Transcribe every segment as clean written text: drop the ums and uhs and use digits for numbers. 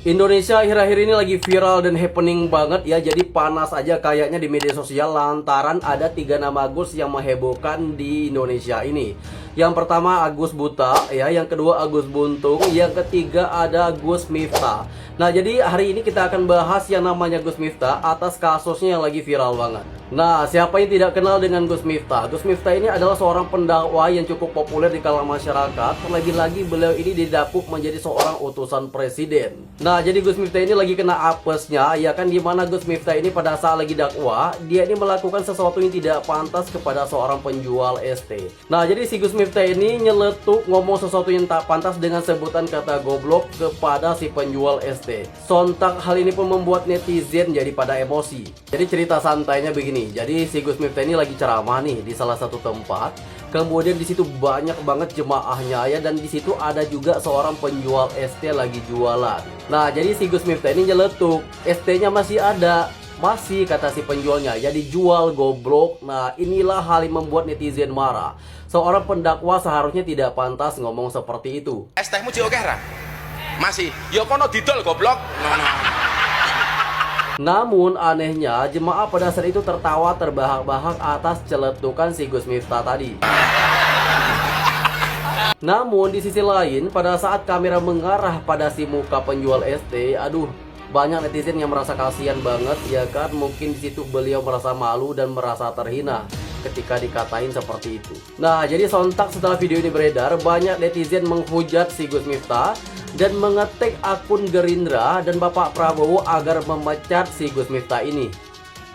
Indonesia akhir-akhir ini lagi viral dan happening banget ya. Jadi panas aja kayaknya di media sosial lantaran ada 3 nama Agus yang menghebohkan di Indonesia ini. Yang pertama Agus Buta ya, yang kedua Agus Buntung, yang ketiga ada Gus Miftah. Nah, jadi hari ini kita akan bahas yang namanya Gus Miftah atas kasusnya yang lagi viral banget. Nah, siapa yang tidak kenal dengan Gus Miftah? Gus Miftah ini adalah seorang pendakwa yang cukup populer di kalangan masyarakat. Terlebih-lagi beliau ini didapuk menjadi seorang utusan presiden. Nah, jadi Gus Miftah ini lagi kena apesnya, ya kan, dimana Gus Miftah ini pada saat lagi dakwah, dia ini melakukan sesuatu yang tidak pantas kepada seorang penjual ST. Nah, jadi si Gus Miftah ini nyeletuk ngomong sesuatu yang tak pantas dengan sebutan kata goblok kepada si penjual ST. Sontak hal ini pun membuat netizen jadi pada emosi. Jadi cerita santainya begini. Jadi si Gus Miftah ini lagi ceramah nih di salah satu tempat. Kemudian di situ banyak banget jemaahnya ya, dan di situ ada juga seorang penjual ST lagi jualan. Nah, jadi si Gus Miftah ini nyeletuk, ST-nya masih ada. Masih, kata si penjualnya, ya dijual goblok. Nah, inilah hal yang membuat netizen marah. Seorang pendakwa seharusnya tidak pantas ngomong seperti itu. ST-mu oke ra? Masih. Ya kono didol goblok. Namun anehnya jemaah pada saat itu tertawa terbahak-bahak atas celetukan si Gus Miftah tadi. Namun di sisi lain, pada saat kamera mengarah pada si muka penjual ST, aduh, banyak netizen yang merasa kasihan banget ya kan. Mungkin di situ beliau merasa malu dan merasa terhina ketika dikatain seperti itu. Nah, jadi sontak setelah video ini beredar, banyak netizen menghujat si Gus Miftah dan mengetik akun Gerindra dan Bapak Prabowo agar memecat si Gus Miftah ini.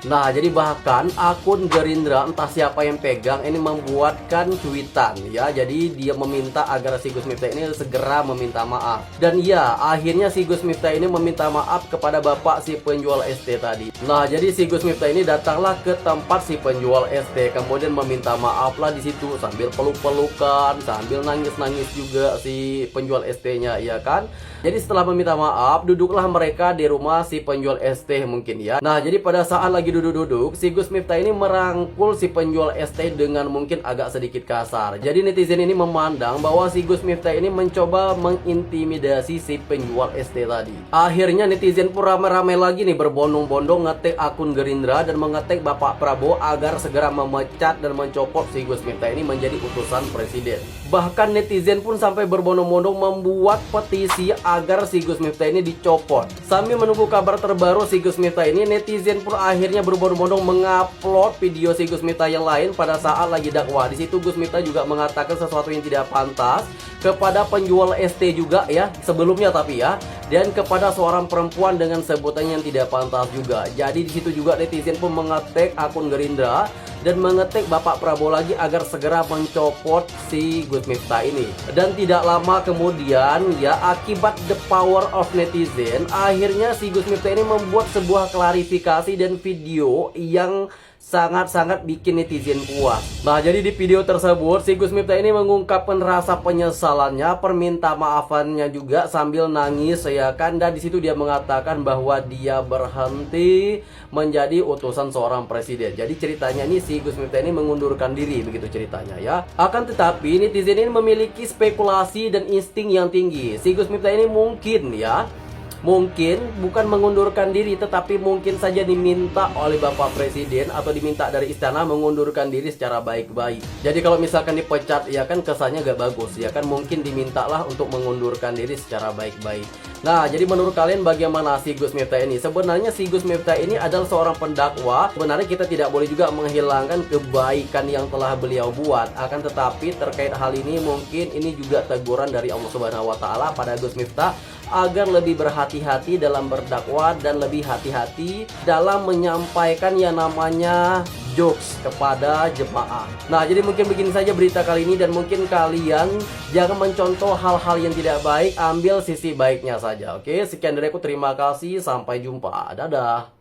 Nah, jadi bahkan akun Gerindra, entah siapa yang pegang, ini membuatkan cuitan ya. Jadi dia meminta agar si Gus Miftah ini segera meminta maaf. Dan ya, akhirnya si Gus Miftah ini meminta maaf kepada bapak si penjual ST tadi. Nah, jadi si Gus Miftah ini datanglah ke tempat si penjual ST, kemudian meminta maaf lah di situ sambil peluk-pelukan, sambil nangis-nangis juga si penjual ST-nya ya kan. Jadi setelah meminta maaf, duduklah mereka di rumah si penjual ST mungkin ya. Nah, jadi pada saat lagi duduk-duduk, si Gus Miftah ini merangkul si penjual ST dengan mungkin agak sedikit kasar. Jadi netizen ini memandang bahwa si Gus Miftah ini mencoba mengintimidasi si penjual ST tadi. Akhirnya netizen pun ramai-ramai lagi nih berbondong-bondong ngetik akun Gerindra dan mengetik Bapak Prabowo agar segera memecat dan mencopot si Gus Miftah ini menjadi utusan presiden. Bahkan netizen pun sampai berbondong-bondong membuat petisi agar si Gus Miftah ini dicopot. Sambil menunggu kabar terbaru si Gus Miftah ini, netizen pun akhirnya berbondong-bondong mengupload video si Gus Miftah yang lain pada saat lagi dakwah. Di situ Gus Miftah juga mengatakan sesuatu yang tidak pantas kepada penjual ST juga ya, sebelumnya tapi ya, dan kepada seorang perempuan dengan sebutan yang tidak pantas juga. Jadi di situ juga netizen pun mengetik akun Gerindra dan mengetik Bapak Prabowo lagi agar segera mencopot si Gus Miftah ini. Dan tidak lama kemudian ya, akibat the power of netizen, akhirnya si Gus Miftah ini membuat sebuah klarifikasi dan video yang sangat-sangat bikin netizen puas. Nah, jadi di video tersebut si Gus Miftah ini mengungkapkan rasa penyesalannya, perminta maafannya juga sambil nangis ya kan. Dan di situ dia mengatakan bahwa dia berhenti menjadi utusan seorang presiden. Jadi ceritanya ini si Gus Miftah ini mengundurkan diri, begitu ceritanya ya. Akan tetapi netizen ini memiliki spekulasi dan insting yang tinggi. Si Gus Miftah ini mungkin ya, mungkin bukan mengundurkan diri, tetapi mungkin saja diminta oleh Bapak Presiden atau diminta dari istana mengundurkan diri secara baik-baik. Jadi kalau misalkan dipecat ya kan kesannya gak bagus ya kan, mungkin dimintalah untuk mengundurkan diri secara baik-baik. Nah, jadi menurut kalian bagaimana si Gus Miftah ini? Sebenarnya si Gus Miftah ini adalah seorang pendakwa. Sebenarnya kita tidak boleh juga menghilangkan kebaikan yang telah beliau buat. Akan tetapi terkait hal ini mungkin ini juga teguran dari Allah Subhanahu wa taala pada Gus Miftah agar lebih berhati-hati dalam berdakwah dan lebih hati-hati dalam menyampaikan yang namanya jokes kepada jemaah. Nah, jadi mungkin begini saja berita kali ini, dan mungkin kalian jangan mencontoh hal-hal yang tidak baik, ambil sisi baiknya saja. Oke, sekian dari aku, terima kasih, sampai jumpa, dadah.